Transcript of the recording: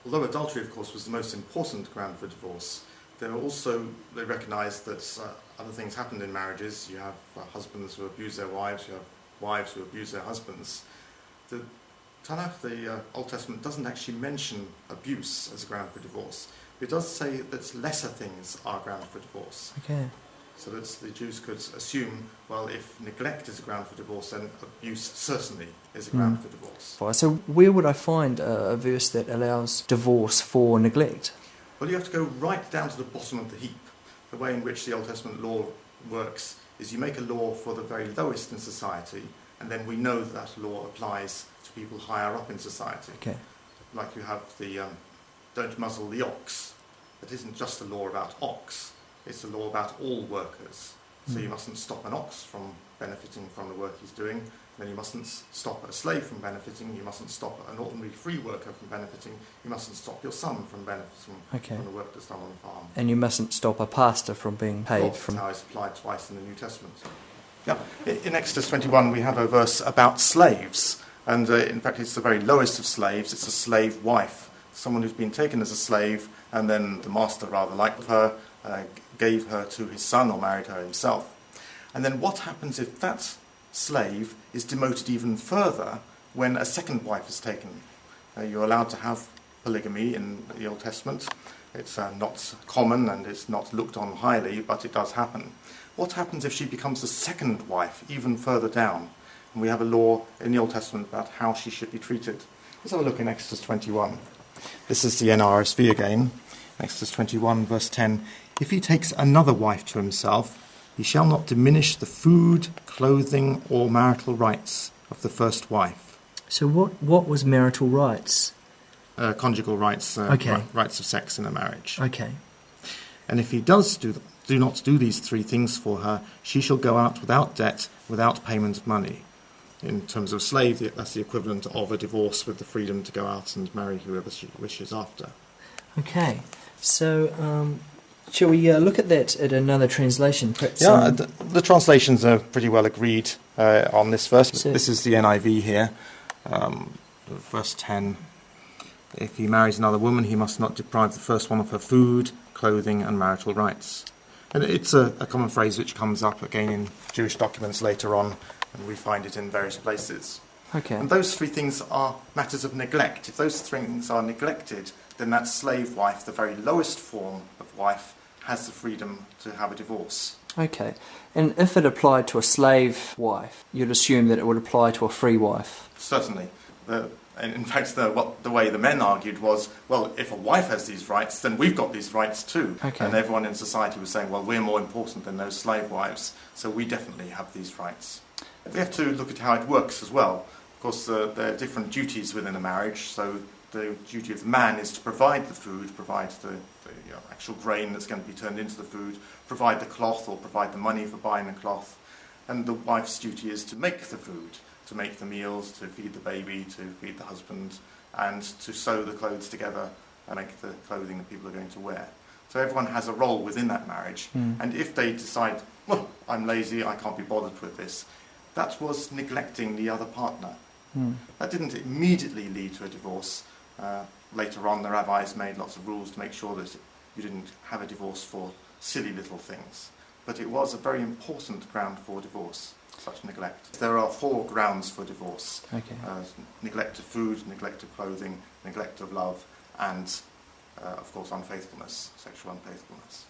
Although adultery, of course, was the most important ground for divorce, they recognised that other things happened in marriages. You have husbands who abuse their wives, you have wives who abuse their husbands. The Tanakh, the Old Testament, doesn't actually mention abuse as a ground for divorce. It does say that lesser things are ground for divorce. Okay. So that the Jews could assume, well, if neglect is a ground for divorce, then abuse certainly is a ground for divorce. So where would I find a verse that allows divorce for neglect? Well, you have to go right down to the bottom of the heap. The way in which the Old Testament law works is you make a law for the very lowest in society, and then we know that law applies to people higher up in society. Okay. Like you have the don't muzzle the ox. That isn't just a law about ox. It's a law about all workers. So you mustn't stop an ox from benefiting from the work he's doing. Then you mustn't stop a slave from benefiting. You mustn't stop an ordinary free worker from benefiting. You mustn't stop your son from benefiting from the work that's done on the farm. And you mustn't stop a pastor from being paid That's how it's applied twice in the New Testament. Yeah. In Exodus 21 we have a verse about slaves. And in fact it's the very lowest of slaves. It's a slave wife. Someone who's been taken as a slave and then the master rather liked her, gave her to his son or married her himself. And then what happens if that slave is demoted even further when a second wife is taken? You're allowed to have polygamy in the Old Testament. It's not common and it's not looked on highly, but it does happen. What happens if she becomes the second wife, even further down? And we have a law in the Old Testament about how she should be treated. Let's have a look in Exodus 21. This is the NRSV again. Exodus 21, verse 10. If he takes another wife to himself, he shall not diminish the food, clothing, or marital rights of the first wife. So what was marital rights? Conjugal rights, rights of sex in a marriage. Okay. And if he does do not do these three things for her, she shall go out without debt, without payment of money. In terms of slave, that's the equivalent of a divorce with the freedom to go out and marry whoever she wishes after. Okay. So, shall we look at that at another translation? Perhaps, the translations are pretty well agreed on this verse. So, this is the NIV here, verse 10. If he marries another woman, he must not deprive the first one of her food, clothing, and marital rights. And it's a common phrase which comes up again in Jewish documents later on, and we find it in various places. Okay. And those three things are matters of neglect. If those things are neglected, then that slave wife, the very lowest form of wife, has the freedom to have a divorce. Okay. And if it applied to a slave wife, you'd assume that it would apply to a free wife? Certainly. In fact, the way the men argued was, well, if a wife has these rights, then we've got these rights too. Okay. And everyone in society was saying, well, we're more important than those slave wives, so we definitely have these rights. We have to look at how it works as well. Of course, there are different duties within a marriage, so the duty of the man is to provide the food, provide the actual grain that's going to be turned into the food, provide the cloth or provide the money for buying the cloth. And the wife's duty is to make the food, to make the meals, to feed the baby, to feed the husband, and to sew the clothes together and make the clothing that people are going to wear. So everyone has a role within that marriage. And if they decide, well, I'm lazy, I can't be bothered with this, that was neglecting the other partner. That didn't immediately lead to a divorce. Later on, the rabbis made lots of rules to make sure that you didn't have a divorce for silly little things. But it was a very important ground for divorce, such neglect. There are 4 grounds for divorce. Okay. Neglect of food, neglect of clothing, neglect of love, and, of course, unfaithfulness, sexual unfaithfulness.